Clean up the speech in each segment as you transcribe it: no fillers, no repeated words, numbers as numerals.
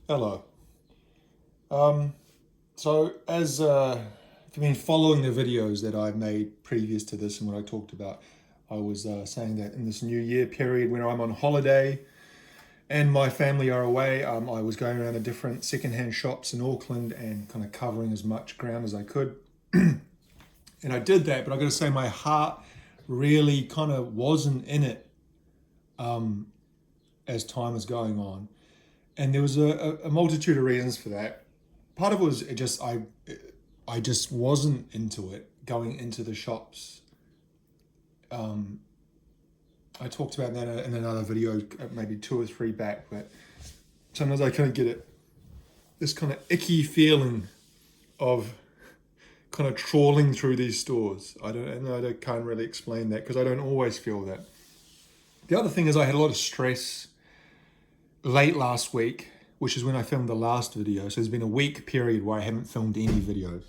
Hello. So as if you've been following the videos that I've made previous to this and what I talked about, I was saying that in this New Year period when I'm on holiday and my family are away, I was going around to different secondhand shops in Auckland and kind of covering as much ground as I could. And I did that, but I got to say my heart really kind of wasn't in it as time was going on. And there was a multitude of reasons for that. Part of it was I just wasn't into it going into the shops. I talked about that in another video, maybe two or three back, but sometimes I kind of get this kind of icky feeling of kind of trawling through these stores. I can't really explain that because I don't always feel that. The other thing is I had a lot of stress late last week, which is when I filmed the last video. So there's been a week period where I haven't filmed any videos.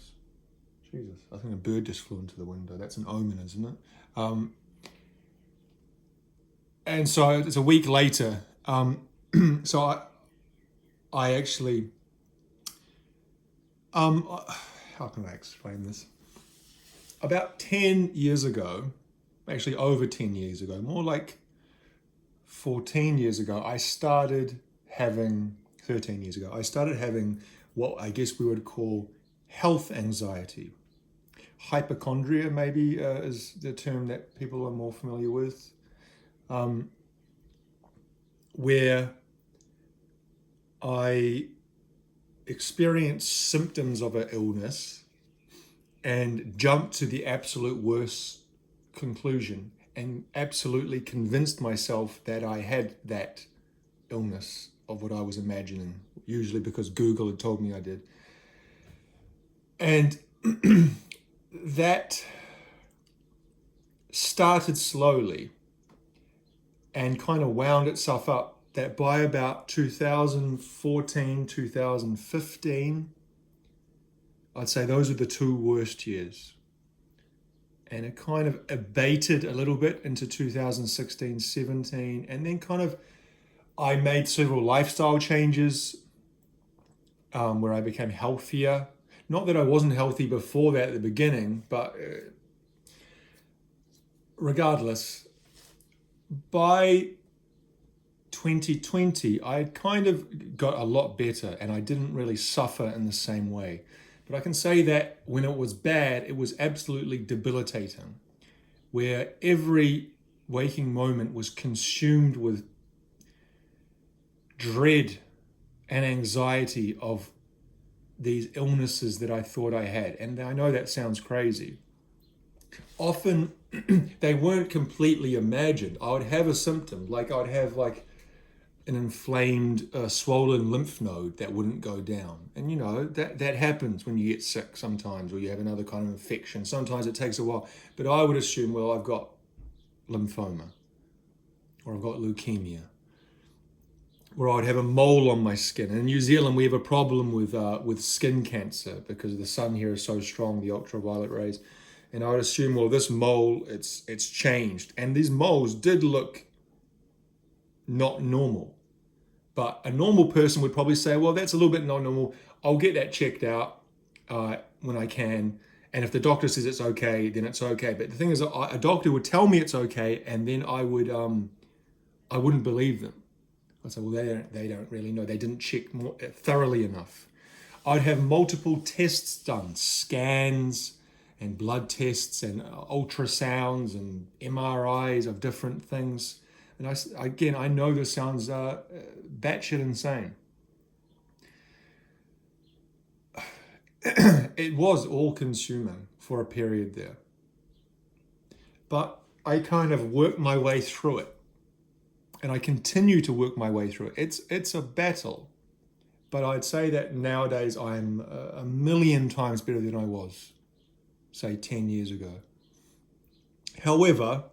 Jesus, I think a bird just flew into the window. That's an omen, isn't it? And so it's a week later. So I actually, how can I explain this? About 10 years ago, actually over 10 years ago, more like 14 years ago, 13 years ago, I started having what I guess we would call health anxiety. Hypochondria, maybe, is the term that people are more familiar with, where I experienced symptoms of an illness and jumped to the absolute worst conclusion and absolutely convinced myself that I had that illness of what I was imagining, usually because Google had told me I did. And that started slowly and kind of wound itself up that by about 2014, 2015, I'd say those are the two worst years. And it kind of abated a little bit into 2016, 17, and then kind of I made several lifestyle changes where I became healthier. Not that I wasn't healthy before that at the beginning, but regardless, by 2020, I had kind of got a lot better and I didn't really suffer in the same way. But I can say that when it was bad, it was absolutely debilitating, where every waking moment was consumed with dread and anxiety of these illnesses that I thought I had. And I know that sounds crazy. Often they weren't completely imagined. I would have a symptom, like I'd have like an inflamed, swollen lymph node that wouldn't go down. And you know, that happens when you get sick sometimes, or you have another kind of infection. Sometimes it takes a while. But I would assume, well, I've got lymphoma, or I've got leukemia, or I'd have a mole on my skin. And in New Zealand, we have a problem with skin cancer because the sun here is so strong, the ultraviolet rays. And I would assume, well, this mole, it's changed. And these moles did look not normal. But a normal person would probably say, well, that's a little bit not normal. I'll get that checked out when I can. And if the doctor says it's okay, then it's okay. But the thing is, a doctor would tell me it's okay, and then I wouldn't believe them. I'd say, well, they don't really know. They didn't check more thoroughly enough. I'd have multiple tests done, scans and blood tests and ultrasounds and MRIs of different things. And I know this sounds batshit insane. It was all consuming for a period there. But I kind of worked my way through it. And I continue to work my way through it. It's a battle. But I'd say that nowadays I'm a million times better than I was, say, 10 years ago. However,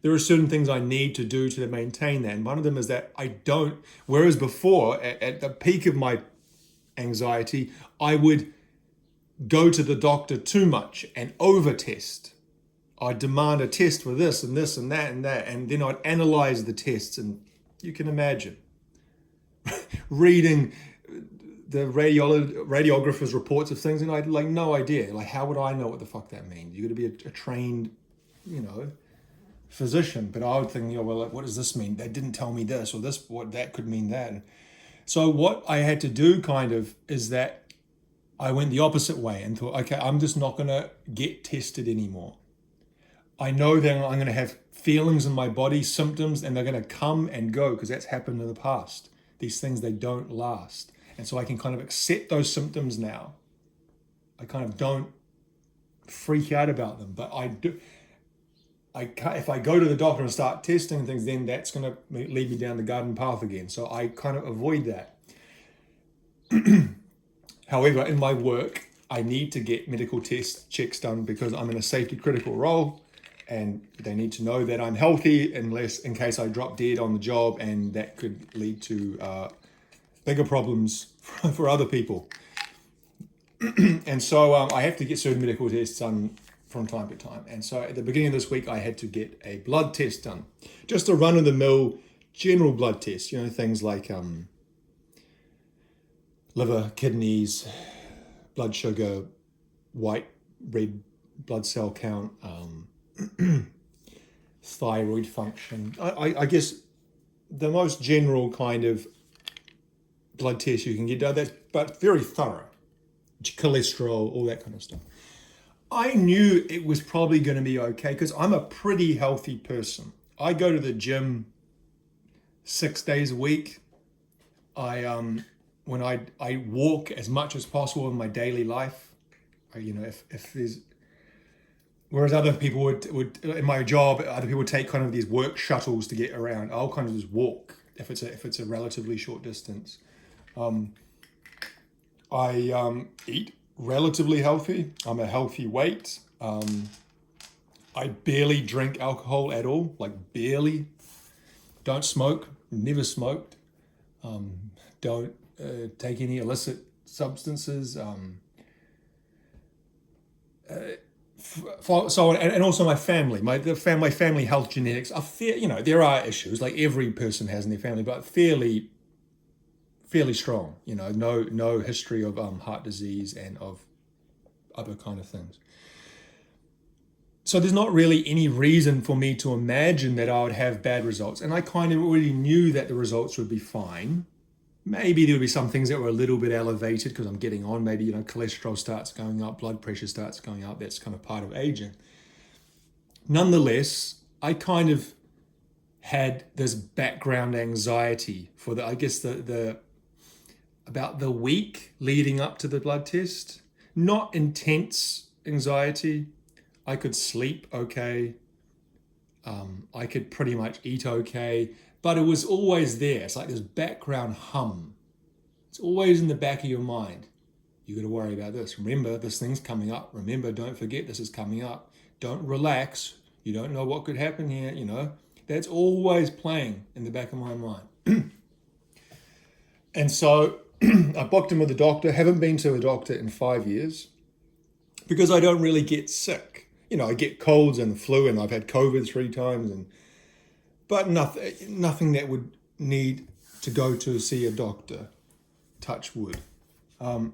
there are certain things I need to do to maintain that. And one of them is that I don't, whereas before, at the peak of my anxiety, I would go to the doctor too much and over test. I'd demand a test for this and this and that and that, and then I'd analyze the tests. And you can imagine reading radiographer's reports of things, and I had like no idea. Like, how would I know what the fuck that means? You got to be a trained, physician. But I would think, well, like, what does this mean? They didn't tell me this, or this, what that could mean that. And so what I had to do kind of is that I went the opposite way and thought, okay, I'm just not going to get tested anymore. I know that I'm going to have feelings in my body, symptoms, and they're going to come and go because that's happened in the past. These things, they don't last. And so I can kind of accept those symptoms now. I kind of don't freak out about them, but I do. If I go to the doctor and start testing things, then that's going to lead me down the garden path again. So I kind of avoid that. However, in my work, I need to get medical test checks done because I'm in a safety critical role, and they need to know that I'm healthy in case I drop dead on the job, and that could lead to bigger problems for other people. And so I have to get certain medical tests done from time to time. And so at the beginning of this week, I had to get a blood test done. Just a run-of-the-mill general blood test, things like liver, kidneys, blood sugar, white, red blood cell count, thyroid function. I guess the most general kind of blood test you can get done, but very thorough. Cholesterol, all that kind of stuff. I knew it was probably going to be okay because I'm a pretty healthy person. I go to the gym 6 days a week. When I walk as much as possible in my daily life. If there's, whereas other people would in my job, other people would take kind of these work shuttles to get around. I'll kind of just walk if it's a relatively short distance. I eat relatively healthy. I'm a healthy weight. I barely drink alcohol at all, like barely. Don't smoke, never smoked. Don't take any illicit substances. And also my family, my family health genetics are fair. There are issues like every person has in their family, but fairly strong. No history of heart disease and of other kind of things. So there's not really any reason for me to imagine that I would have bad results. And I kind of already knew that the results would be fine. Maybe there would be some things that were a little bit elevated because I'm getting on. Maybe, cholesterol starts going up, blood pressure starts going up. That's kind of part of aging. Nonetheless, I kind of had this background anxiety for about the week leading up to the blood test. Not intense anxiety. I could sleep okay. I could pretty much eat okay, but it was always there. It's like this background hum. It's always in the back of your mind. You got to worry about this. Remember, this thing's coming up. Remember, don't forget this is coming up. Don't relax. You don't know what could happen here. That's always playing in the back of my mind. And so I booked in with the doctor. Haven't been to a doctor in 5 years because I don't really get sick. I get colds and flu, and I've had COVID 3 times, but nothing that would need to go to see a doctor. Touch wood. And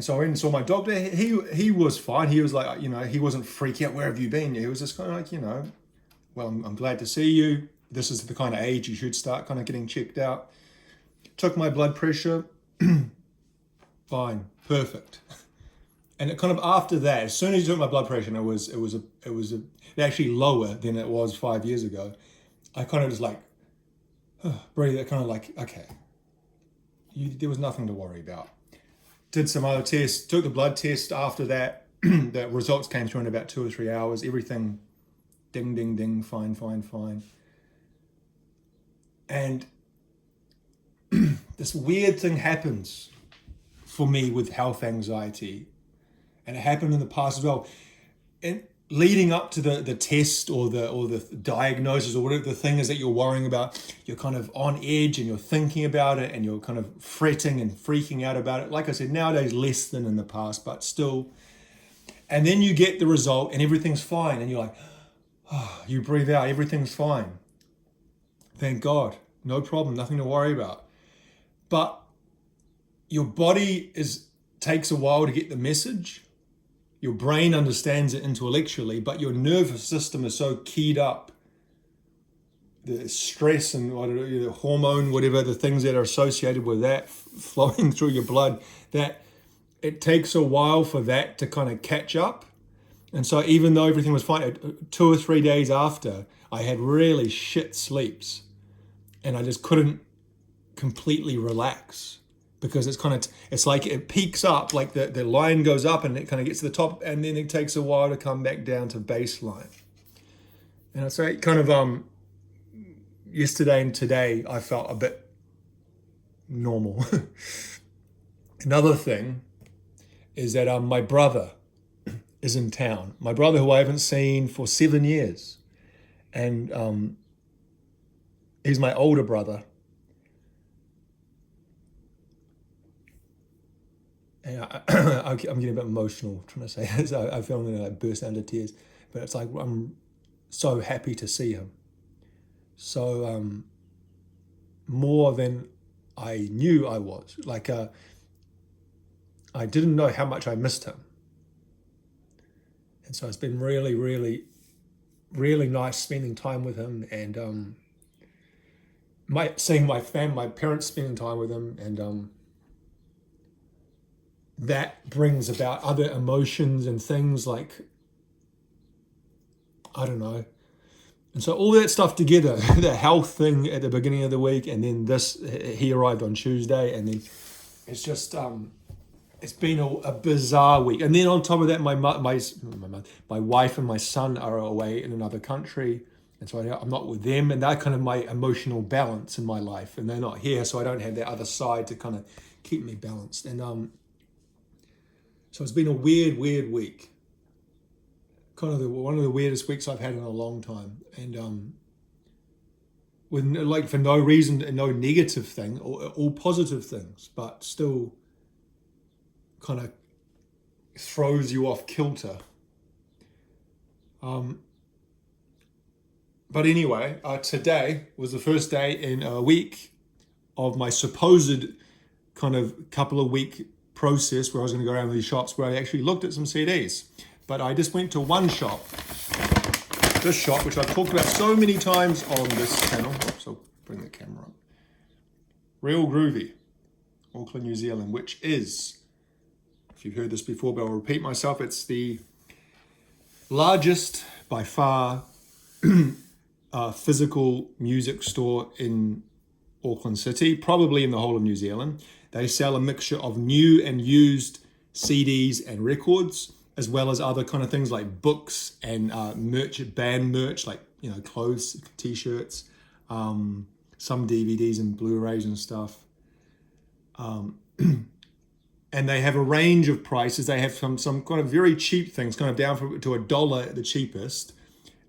so I went and saw my doctor. He was fine. He was like, he wasn't freaking out. Where have you been? He was just kind of like, well, I'm glad to see you. This is the kind of age you should start kind of getting checked out. Took my blood pressure. Fine, perfect. And it kind of after that, as soon as you took my blood pressure, it was actually lower than it was 5 years ago. I kind of just like breathe. It kind of like, okay, there was nothing to worry about. Did some other tests. Took the blood test after that. The results came through in about 2 or 3 hours. Everything, ding, ding, ding, fine. And this weird thing happens for me with health anxiety. And it happened in the past as well. And leading up to the test or the diagnosis or whatever the thing is that you're worrying about, you're kind of on edge and you're thinking about it and you're kind of fretting and freaking out about it. Like I said, nowadays less than in the past, but still. And then you get the result and everything's fine. And you're like, oh, you breathe out, everything's fine. Thank God, no problem, nothing to worry about. But your body takes a while to get the message. Your brain understands it intellectually, but your nervous system is so keyed up, the stress and the hormone, whatever the things that are associated with that flowing through your blood, that it takes a while for that to kind of catch up. And so even though everything was fine, 2 or 3 days after, I had really shit sleeps, and I just couldn't completely relax, because it's like it peaks up, like the line goes up and it kind of gets to the top, and then it takes a while to come back down to baseline. And it's like kind of yesterday and today I felt a bit normal. Another thing is that my brother is in town. My brother, who I haven't seen for 7 years, and he's my older brother. And I'm getting a bit emotional trying to say this. I feel I'm going to like burst into tears, but it's like I'm so happy to see him. So more than I knew I was. Like I didn't know how much I missed him, and so it's been really, really, really nice spending time with him, and seeing my parents spending time with him, and that brings about other emotions and things like, I don't know. And so all that stuff together, the health thing at the beginning of the week, and then he arrived on Tuesday, and then it's just, it's been a bizarre week. And then on top of that, my wife and my son are away in another country, and so I'm not with them, and they're kind of my emotional balance in my life, and they're not here, so I don't have that other side to kind of keep me balanced. And so it's been a weird week. Kind of one of the weirdest weeks I've had in a long time, and with like for no reason, no negative thing, or all positive things, but still kind of throws you off kilter. But anyway, today was the first day in a week of my supposed kind of couple of week process where I was going to go around with these shops where I actually looked at some CDs. But I just went to one shop, this shop, which I've talked about so many times on this channel. Oops, I'll bring the camera up. Real Groovy, Auckland, New Zealand, which is, if you've heard this before, but I'll repeat myself, it's the largest by far physical music store in Auckland City, probably in the whole of New Zealand. They sell a mixture of new and used CDs and records, as well as other kind of things like books and merch, band merch, like, you know, clothes, t-shirts, some DVDs and Blu-rays and stuff. And they have a range of prices. They have some kind of very cheap things, kind of down to $1 at the cheapest,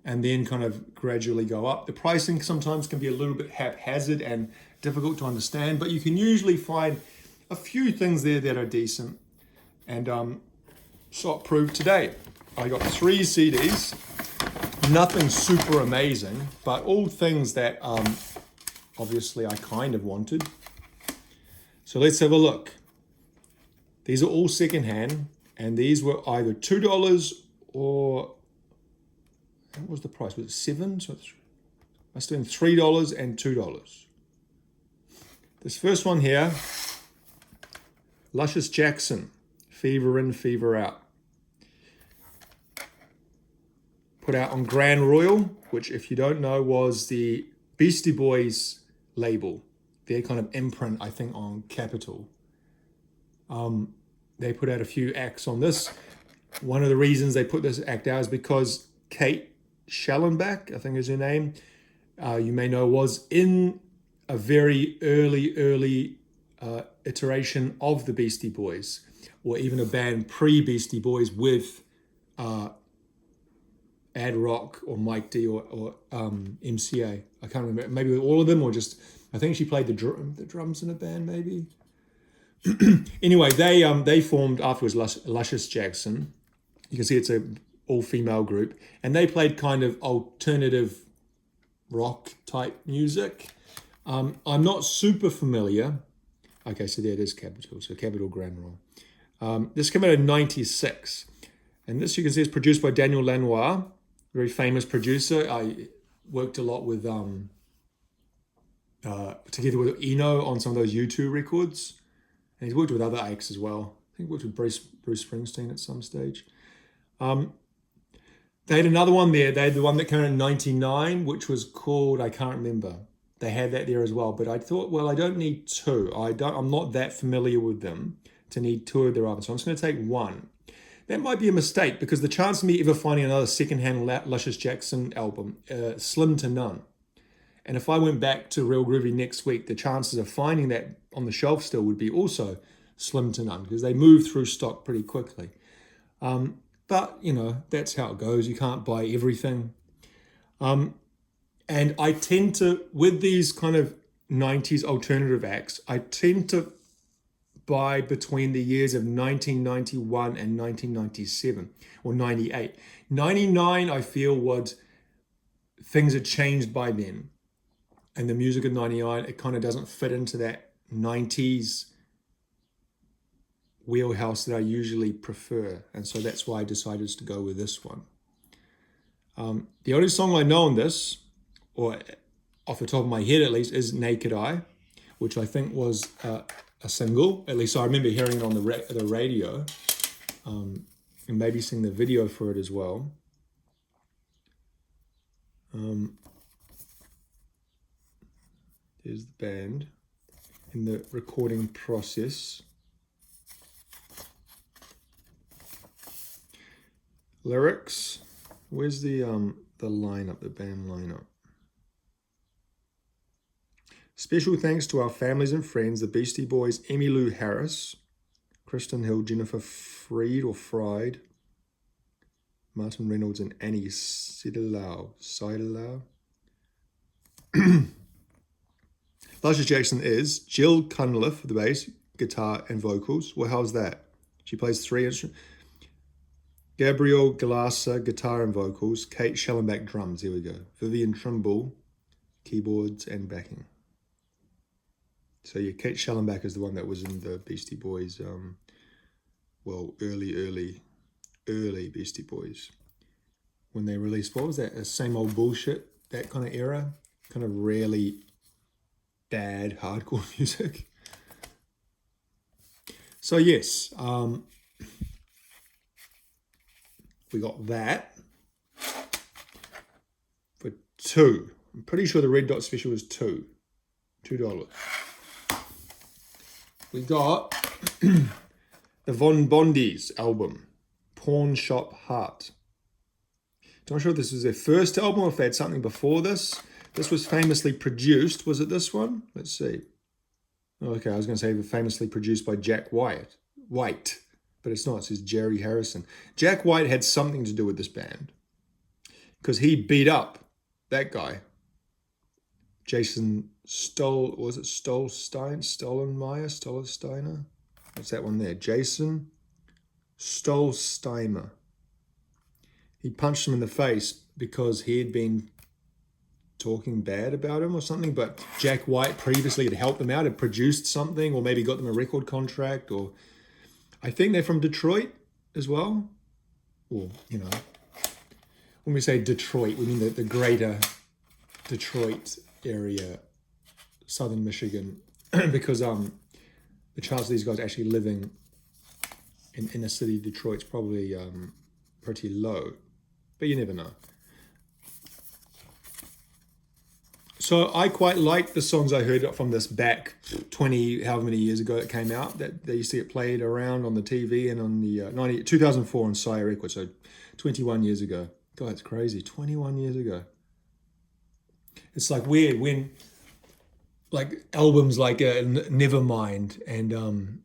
and then kind of gradually go up. The pricing sometimes can be a little bit haphazard and difficult to understand, but you can usually find a few things there that are decent. And so it proved today. I got 3 CDs, nothing super amazing, but all things that obviously I kind of wanted. So let's have a look. These are all secondhand, and these were either $2 or, what was the price? Was it $7? So it must have been $3 and $2. This first one here, Luscious Jackson, Fever In, Fever Out. Put out on Grand Royal, which, if you don't know, was the Beastie Boys label. Their kind of imprint, I think, on Capitol. They put out a few acts on this. One of the reasons they put this act out is because Kate Schellenbach, I think is her name, you may know, was in a very early iteration of the Beastie Boys, or even a band pre-Beastie Boys with Ad Rock or Mike D or MCA. I can't remember. Maybe with all of them, or just, I think she played the drums in a band, maybe. Anyway, they formed afterwards Luscious Jackson. You can see it's a all-female group, and they played kind of alternative rock type music. I'm not super familiar Okay, so there it is, Capital. So Capital Grand Roll. This came out in '96, and this you can see is produced by Daniel Lanois, very famous producer. I worked a lot with together with Eno on some of those U2 records, and he's worked with other acts as well. I think he worked with Bruce Springsteen at some stage. They had another one there. They had the one that came out in '99, which was called, I can't remember. They had that there as well, but I thought, well, I don't need two. I'm not that familiar with them to need two of their albums, so I'm just going to take one. That might be a mistake because the chance of me ever finding another secondhand Luscious Jackson album, slim to none. And if I went back to Real Groovy next week, the chances of finding that on the shelf still would be also slim to none because they move through stock pretty quickly. But, that's how it goes. You can't buy everything. And I tend to, with these kind of 90s alternative acts, I tend to buy between the years of 1991 and 1997 or 98. 99, I feel, things had changed by then. And the music of 99, it kind of doesn't fit into that 90s wheelhouse that I usually prefer. And so that's why I decided to go with this one. The only song I know on this, or off the top of my head at least, is Naked Eye, which I think was a single. At least I remember hearing it on the radio, and maybe seeing the video for it as well. There's the band in the recording process. Lyrics. Where's the lineup, the band lineup? Special thanks to our families and friends, the Beastie Boys, Emmylou Harris, Kristen Hill, Jennifer Fried, Martin Reynolds, and Annie Sidelau. Luscious Jackson is Jill Cunliffe for the bass, guitar, and vocals. Well, how's that? She plays 3 instruments. Gabrielle Galassa, guitar and vocals. Kate Schellenbach, drums. Here we go. Vivian Trimble, keyboards and backing. So yeah, Kate Schellenbach is the one that was in the Beastie Boys, early Beastie Boys. When they released, what was that? Same Old Bullshit, that kind of era. Kind of really bad hardcore music. So yes, we got that for $2. I'm pretty sure the Red Dot Special was $2. We got the bondies album, Pawn Shop Heart. Not sure if this was their first album or if they had something before this. This was famously produced. Was it this one? Let's see. Okay, I was going to say famously produced by Jack White, but it's not. It says Jerry Harrison. Jack White had something to do with this band because he beat up that guy, Jason Stolsteiner? What's that one there? Jason Stolsteiner. He punched him in the face because he had been talking bad about him or something, but Jack White previously had helped them out, had produced something, or maybe got them a record contract, or I think they're from Detroit as well. Or, when we say Detroit, we mean the greater Detroit area, southern Michigan, because the chance of these guys actually living in inner city Detroit's probably pretty low, but you never know. So I quite like the songs I heard from this back 20, however many years ago it came out, that they used to get played around on the TV and on the 2004 on Sire Records, so 21 years ago. God, it's crazy, 21 years ago. It's like weird when like albums like Nevermind and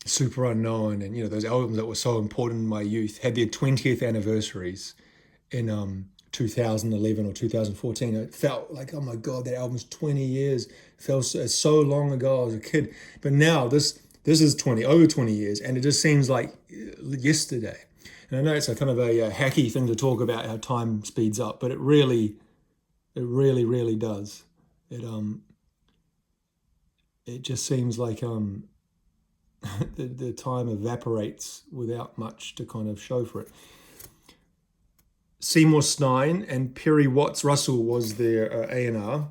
Super Unknown and those albums that were so important in my youth had their 20th anniversaries in 2011 or 2014. It felt like, oh my God, that album's 20 years. It felt so long ago. I was a kid. But now this is over 20 years, and it just seems like yesterday. And I know it's a kind of a hacky thing to talk about how time speeds up, but it really does. it just seems like the time evaporates without much to kind of show for it. Seymour Stein and Perry Watts Russell was their A&R.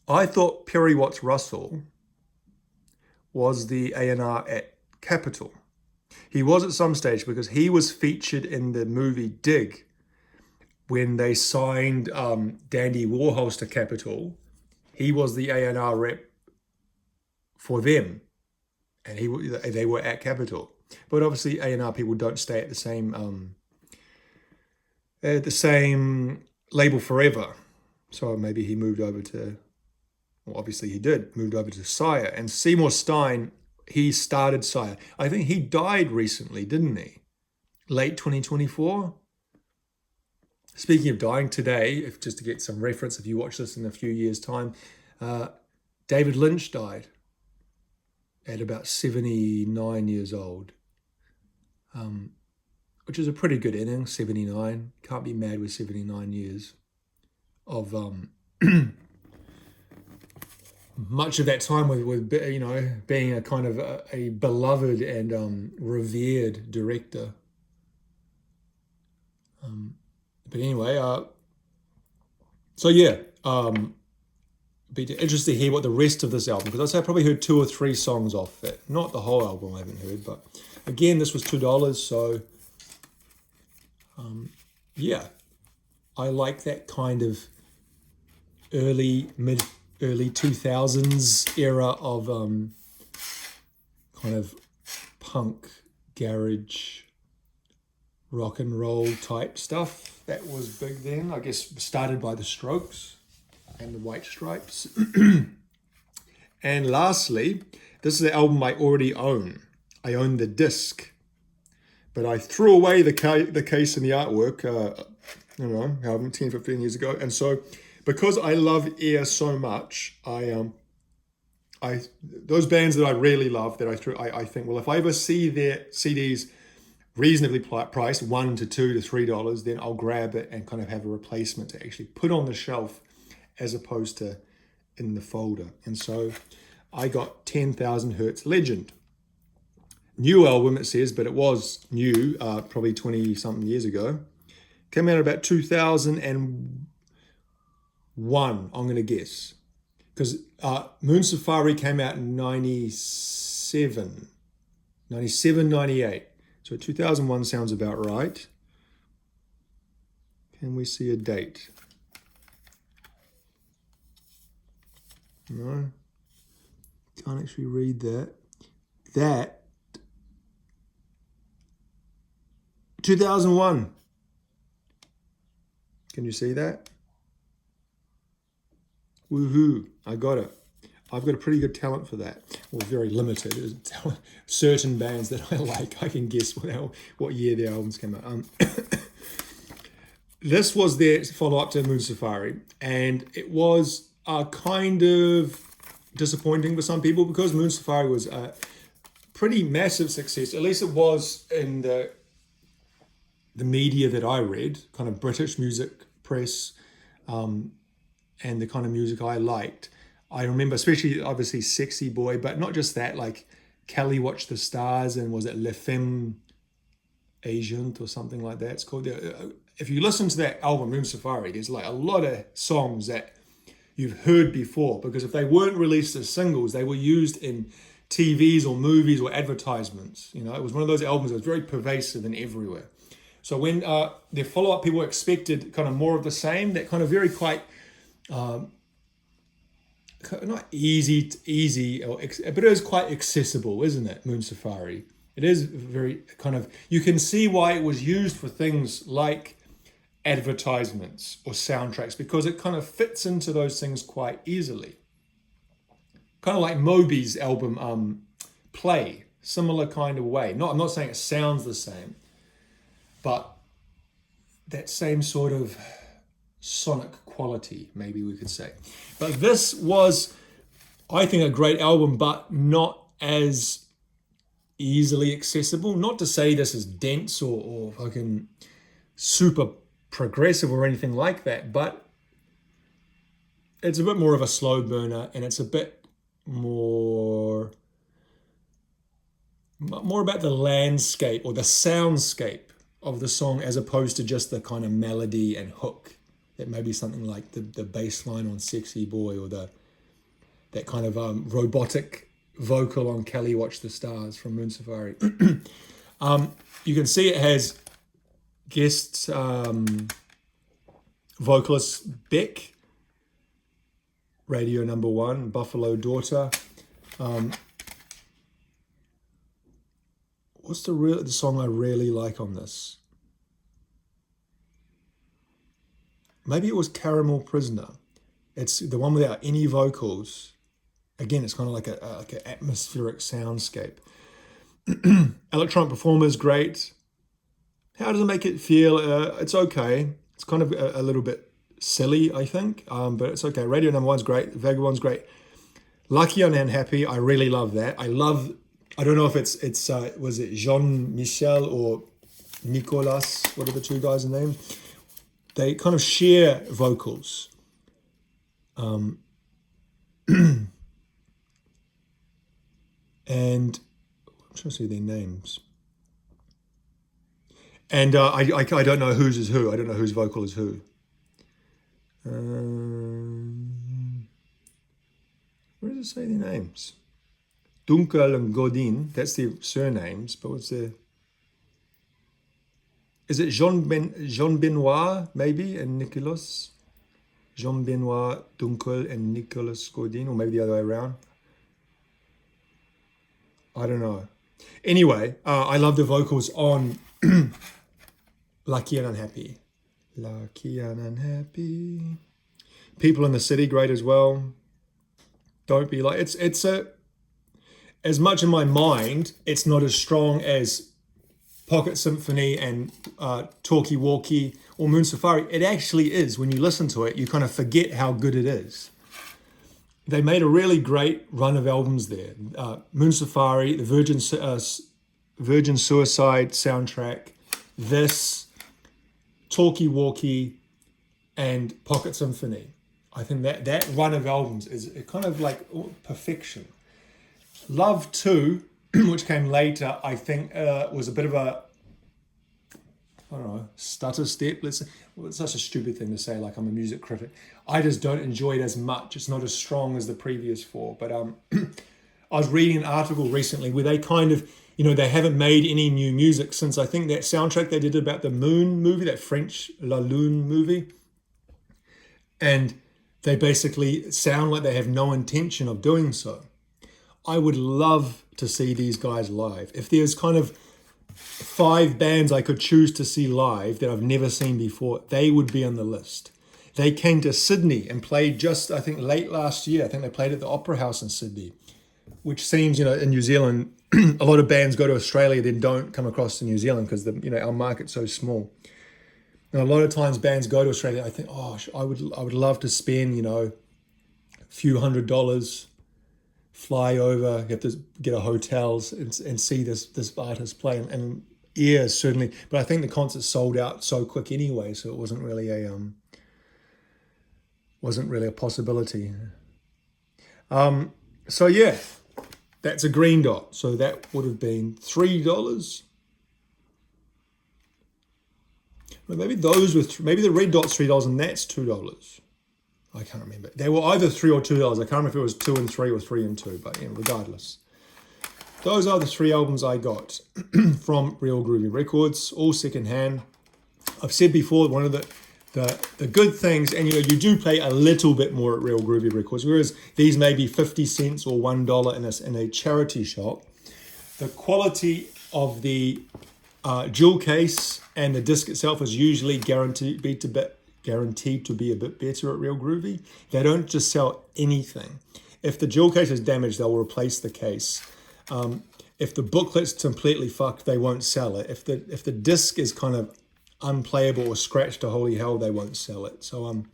I thought Perry Watts Russell was the A&R at Capitol. He was at some stage because he was featured in the movie Dig when they signed Dandy Warhols to Capitol. He was the A&R rep for them, and they were at Capitol. But obviously, A&R people don't stay at the same label forever. So maybe he moved over to, well, obviously he did, moved over to Sire. And Seymour Stein, he started Sire. I think he died recently, didn't he? Late 2024. Speaking of dying, today, just to get some reference, if you watch this in a few years' time, David Lynch died at about 79 years old, which is a pretty good innings, 79. Can't be mad with 79 years of much of that time with being a kind of a beloved and revered director. But anyway, so yeah, be interested to hear what the rest of this album, because I probably heard 2 or 3 songs off it. Not the whole album I haven't heard, but again, this was $2, so yeah, I like that kind of early 2000s era of kind of punk, garage, rock and roll type stuff. That was big then, I guess, started by the Strokes and the White Stripes. And lastly, this is the album I already own. I own the disc, but I threw away the case and the artwork, I don't know, however, 10, 15 years ago. And so because I love Air so much, I those bands that I really love, that I think, well, if I ever see their CDs reasonably priced, $1 to $2 to $3, then I'll grab it and kind of have a replacement to actually put on the shelf as opposed to in the folder. And so I got 10,000 Hertz Legend. New album, it says, but it was new, probably 20-something years ago. Came out about 2001, I'm going to guess. Because Moon Safari came out in 97, 98. So 2001 sounds about right. Can we see a date? No. Can't actually read that. That 2001. Can you see that? Woohoo, I got it. I've got a pretty good talent for that. Well, very limited. Certain bands that I like, I can guess what year their albums came out. This was their follow-up to Moon Safari, and it was kind of disappointing for some people because Moon Safari was a pretty massive success. At least it was in the media that I read, kind of British music press, and the kind of music I liked. I remember, especially obviously Sexy Boy, but not just that, like Kelly Watch the Stars, and was it Le Femme Agent or something like that? It's called. If you listen to that album, Moon Safari, there's like a lot of songs that you've heard before, because if they weren't released as singles, they were used in TVs or movies or advertisements. You know, it was one of those albums that was very pervasive and everywhere. So when their follow-up, people expected kind of more of the same, that kind of very quite, not easy, but it is quite accessible, isn't it, Moon Safari? It is very kind of, you can see why it was used for things like advertisements or soundtracks, because it kind of fits into those things quite easily. Kind of like Moby's album, Play, similar kind of way. I'm not saying it sounds the same, but that same sort of sonic quality, maybe we could say. But this was, I think, a great album, but not as easily accessible. Not to say this is dense or fucking super progressive or anything like that, but it's a bit more of a slow burner, and it's a bit more about the landscape or the soundscape of the song as opposed to just the kind of melody and hook. That maybe something like the bass line on Sexy Boy or that kind of robotic vocal on Kelly Watch the Stars from Moon Safari. You can see it has guest vocalist Beck, Radio Number One, Buffalo Daughter. What's the song I really like on this? Maybe it was Caramel Prisoner. It's the one without any vocals. Again, it's kind of like an atmospheric soundscape. Electronic performers, great. How does it make it feel? It's okay. It's kind of a little bit silly, I think, but it's okay. Radio Number One's great. Vagabond's great. Lucky and Unhappy, I really love that. I don't know if it's was it Jean-Michel or Nicolas? What are the two guys' names? They kind of share vocals. And I'm trying to see their names. And I don't know whose is who. I don't know whose vocal is who. Where does it say their names? Dunkel and Godin. That's their surnames. But what's their... Is it Jean Benoit, maybe, and Nicolas? Jean Benoit Dunkel and Nicolas Godin, or maybe the other way around. I don't know. Anyway, I love the vocals on Lucky and Unhappy. Lucky and Unhappy. People in the City, great as well. Don't Be Like... It's a... As much in my mind, it's not as strong as Pocket Symphony and Talkie Walkie or Moon Safari. It actually is. When you listen to it, you kind of forget how good it is. They made a really great run of albums there. Moon Safari, the Virgin Suicide soundtrack, this, Talkie Walkie, and Pocket Symphony. I think that run of albums is kind of like perfection. Love 2, which came later, I think was a bit of a, I don't know, stutter step. Let's say. Well, it's such a stupid thing to say, like I'm a music critic. I just don't enjoy it as much. It's not as strong as the previous 4. But I was reading an article recently where they kind of, they haven't made any new music since I think that soundtrack they did about the Moon movie, that French La Lune movie. And they basically sound like they have no intention of doing so. I would love to see these guys live. If there's kind of 5 bands I could choose to see live that I've never seen before, they would be on the list. They came to Sydney and played just, I think, late last year. I think they played at the Opera House in Sydney, which seems, in New Zealand, a lot of bands go to Australia, then don't come across to New Zealand because our market's so small. And a lot of times bands go to Australia. I think, I would love to spend, a few $100, fly over, you have to get a hotels and see this artist play. And yeah, certainly. But I think the concert sold out so quick anyway, so it wasn't really a possibility. So yeah, that's a green dot. So that would have been $3. Well, maybe maybe the red dot's $3 and that's $2. I can't remember. They were either $3 or $2. I can't remember if it was 2 and 3 or 3 and 2, but regardless. Those are the 3 albums I got from Real Groovy Records, all secondhand. I've said before, one of the good things, and you do pay a little bit more at Real Groovy Records, whereas these may be 50 cents or $1 in a charity shop. The quality of the jewel case and the disc itself is usually guaranteed to be a bit better at Real Groovy. They don't just sell anything. If the jewel case is damaged, they'll replace the case. If the booklet's completely fucked, they won't sell it. If the disc is kind of unplayable or scratched to holy hell, they won't sell it. So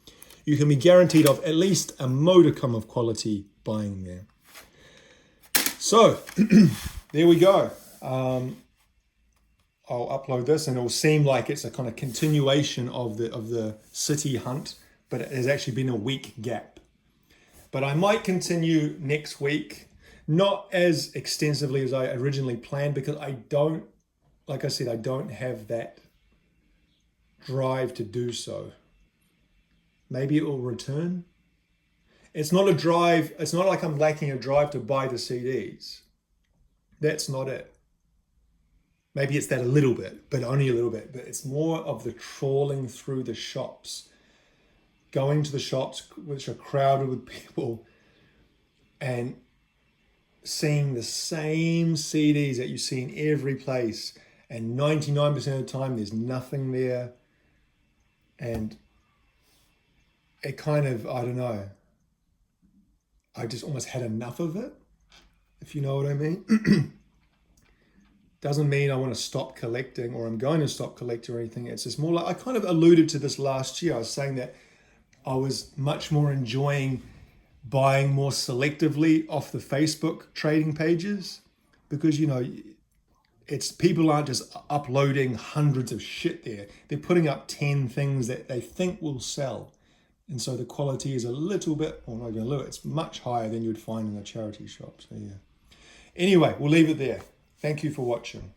you can be guaranteed of at least a modicum of quality buying there. So there we go. I'll upload this and it'll seem like it's a kind of continuation of the city hunt, but it has actually been a week gap. But I might continue next week, not as extensively as I originally planned, because I don't, like I said, I don't have that drive to do so. Maybe it will return. It's not a drive, it's not like I'm lacking a drive to buy the CDs. That's not it. Maybe it's that a little bit, but only a little bit. But it's more of the trawling through the shops, going to the shops which are crowded with people and seeing the same CDs that you see in every place. And 99% of the time, there's nothing there. And it kind of, I don't know, I just almost had enough of it, if you know what I mean. Doesn't mean I want to stop collecting or I'm going to stop collecting or anything. It's just more like, I kind of alluded to this last year. I was saying that I was much more enjoying buying more selectively off the Facebook trading pages, because, you know, it's people aren't just uploading hundreds of shit there. They're putting up 10 things that they think will sell. And so the quality is a little bit, or not even a little, it's much higher than you'd find in the charity shop. So yeah. Anyway, we'll leave it there. Thank you for watching.